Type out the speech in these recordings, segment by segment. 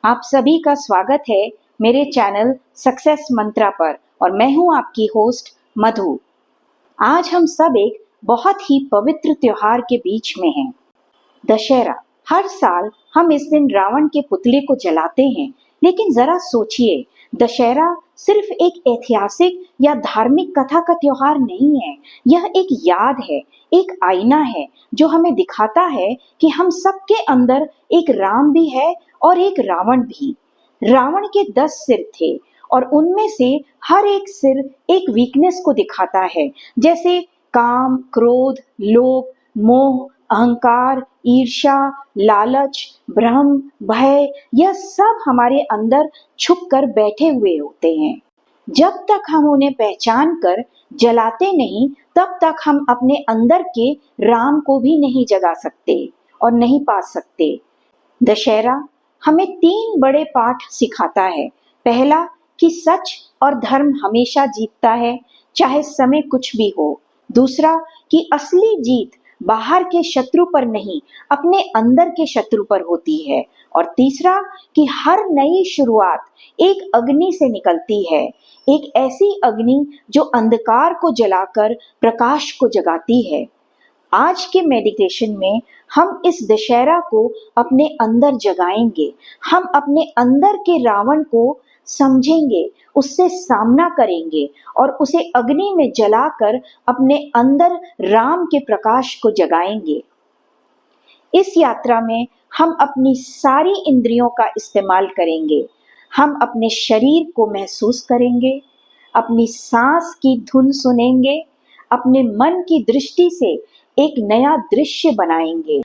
आप सभी का स्वागत है मेरे चैनल सक्सेस मंत्रा पर और मैं हूं आपकी होस्ट मधु। आज हम सब एक बहुत ही पवित्र त्योहार के बीच में हैं, दशहरा। हर साल हम इस दिन रावण के पुतले को जलाते हैं, लेकिन जरा सोचिए, दशहरा सिर्फ एक ऐतिहासिक या धार्मिक कथा का त्योहार नहीं है। यह एक याद है, एक आईना है जो हमें दिखाता है कि हम सबके अंदर एक राम भी है और एक रावण भी। रावण के 10 सिर थे और उनमें से हर एक सिर एक वीकनेस को दिखाता है, जैसे काम, क्रोध, लोभ, मोह, अहंकार, ईर्ष्या, लालच, भ्रम, भय, यह सब हमारे अंदर छुप कर बैठे हुए होते हैं। जब तक हम उन्हें पहचान कर जलाते नहीं, तब तक हम अपने अंदर के राम को भी नहीं जगा सकते और नहीं पा सकते। दशहरा हमें 3 बड़े पाठ सिखाता है। पहला, कि सच और धर्म हमेशा जीतता है, चाहे समय कुछ भी हो। दूसरा, कि असली जीत बाहर के शत्रु पर नहीं, अपने अंदर के शत्रु पर होती है। और तीसरा, कि हर नई शुरुआत एक अग्नि से निकलती है, एक ऐसी अग्नि जो अंधकार को जलाकर प्रकाश को जगाती है। आज के मेडिटेशन में हम इस दशहरा को अपने अंदर जगाएंगे। हम अपने अंदर के रावण को समझेंगे, उससे सामना करेंगे और उसे अग्नि में जलाकर अपने अंदर राम के प्रकाश को जगाएंगे। इस यात्रा में हम अपनी सारी इंद्रियों का इस्तेमाल करेंगे। हम अपने शरीर को महसूस करेंगे, अपनी सांस की धुन सुनेंगे, अपने मन की दृष्टि से एक नया दृश्य बनाएंगे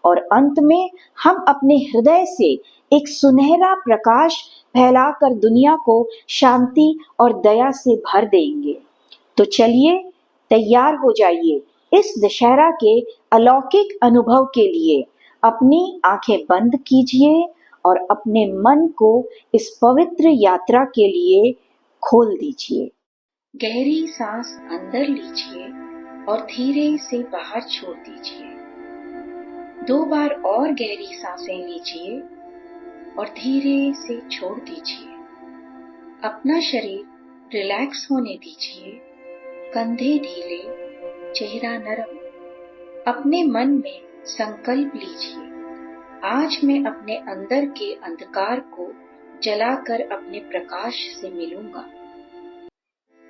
और अंत में हम अपने हृदय से एक सुनहरा प्रकाश फैलाकर दुनिया को शांति और दया से भर देंगे। तो चलिए, तैयार हो जाइए इस दशहरा के अलौकिक अनुभव के लिए। अपनी आंखें बंद कीजिए और अपने मन को इस पवित्र यात्रा के लिए खोल दीजिए। गहरी सांस अंदर लीजिए और धीरे से बाहर छोड़ दीजिए। 2 बार और गहरी सांसें लीजिए और धीरे से छोड़ दीजिए। अपना शरीर रिलैक्स होने दीजिए, कंधे ढीले, चेहरा नरम। अपने मन में संकल्प लीजिए, आज मैं अपने अंदर के अंधकार को जलाकर अपने प्रकाश से मिलूंगा।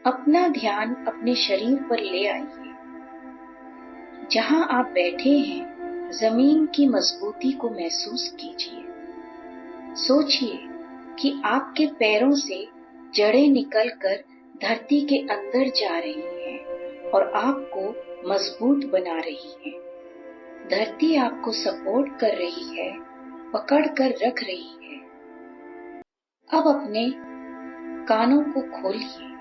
अपना ध्यान अपने शरीर पर ले आइए। जहां आप बैठे हैं, जमीन की मजबूती को महसूस कीजिए। सोचिए कि आपके पैरों से जड़ें निकलकर धरती के अंदर जा रही हैं और आपको मजबूत बना रही हैं। धरती आपको सपोर्ट कर रही है, पकड़ कर रख रही है। अब अपने कानों को खोलिए,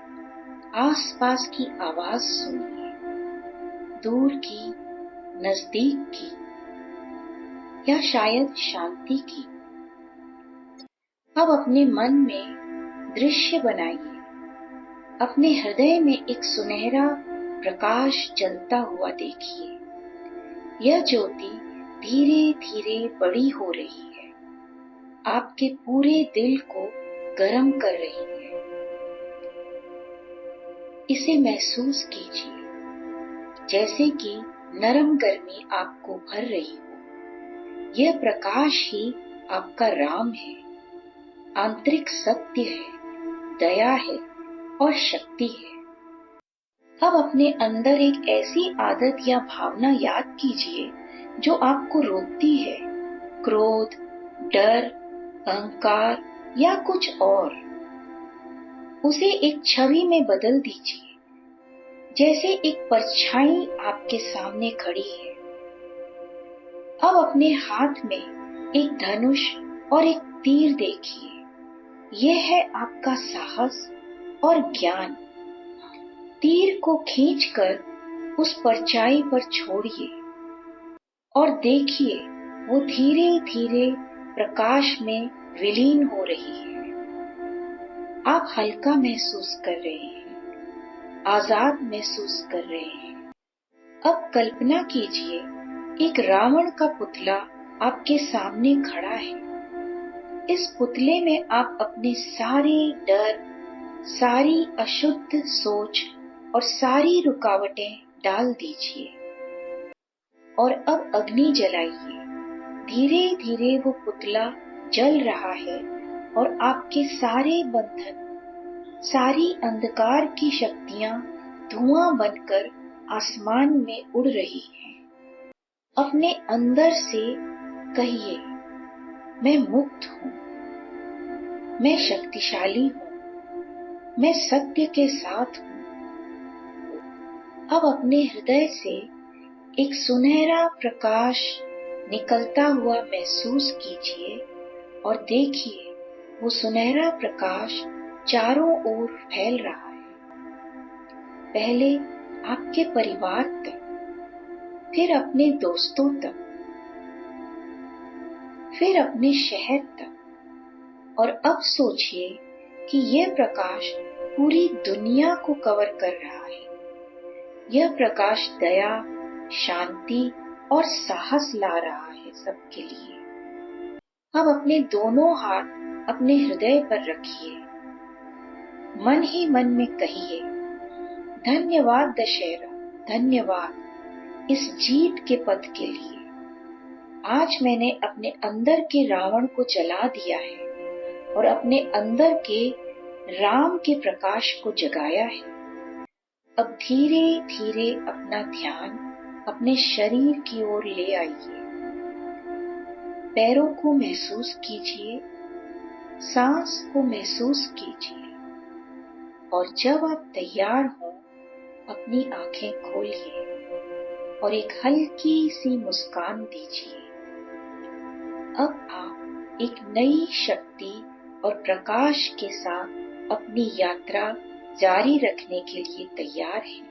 आसपास की आवाज सुनिए, दूर की, नजदीक की या शायद शांति की। अब अपने मन में दृश्य बनाइए। अपने हृदय में एक सुनहरा प्रकाश जलता हुआ देखिए। यह ज्योति धीरे धीरे बड़ी हो रही है, आपके पूरे दिल को गर्म कर रही है। इसे महसूस कीजिए, जैसे कि नरम गर्मी आपको भर रही हो। यह प्रकाश ही आपका राम है, आंतरिक सत्य है, दया है और शक्ति है। अब अपने अंदर एक ऐसी आदत या भावना याद कीजिए जो आपको रोकती है, क्रोध, डर, अहंकार या कुछ और। उसे एक छवि में बदल दीजिए, जैसे एक परछाई आपके सामने खड़ी है। अब अपने हाथ में एक धनुष और एक तीर देखिए। यह है आपका साहस और ज्ञान। तीर को खींचकर उस परछाई पर छोड़िए और देखिए, वो धीरे धीरे प्रकाश में विलीन हो रही है। आप हल्का महसूस कर रहे हैं, आजाद महसूस कर रहे हैं। अब कल्पना कीजिए, एक रावण का पुतला आपके सामने खड़ा है। इस पुतले में आप अपने सारे डर, सारी अशुद्ध सोच और सारी रुकावटें डाल दीजिए और अब अग्नि जलाइए। धीरे धीरे वो पुतला जल रहा है और आपके सारे बंधन, सारी अंधकार की शक्तियां धुआं बनकर आसमान में उड़ रही हैं। अपने अंदर से कहिए, मैं मुक्त हूं, मैं शक्तिशाली हूं, मैं सत्य के साथ हूं। अब अपने हृदय से एक सुनहरा प्रकाश निकलता हुआ महसूस कीजिए और देखिए वो सुनहरा प्रकाश चारों ओर फैल रहा है। पहले आपके परिवार तक, फिर अपने दोस्तों तक, फिर अपने शहर तक, और अब सोचिए कि यह प्रकाश पूरी दुनिया को कवर कर रहा है। यह प्रकाश दया, शांति और साहस ला रहा है सबके लिए। अब अपने दोनों हाथ अपने हृदय पर रखिए। मन ही मन में कहिए, धन्यवाद दशहरा, धन्यवाद इस जीत के पद के लिए। आज मैंने अपने अंदर के रावण को जला दिया है और अपने अंदर के राम के प्रकाश को जगाया है। अब धीरे धीरे अपना ध्यान अपने शरीर की ओर ले आइए। पैरों को महसूस कीजिए, सांस को महसूस कीजिए और जब आप तैयार हो अपनी आंखें खोलिए और एक हल्की सी मुस्कान दीजिए। अब आप एक नई शक्ति और प्रकाश के साथ अपनी यात्रा जारी रखने के लिए तैयार हैं।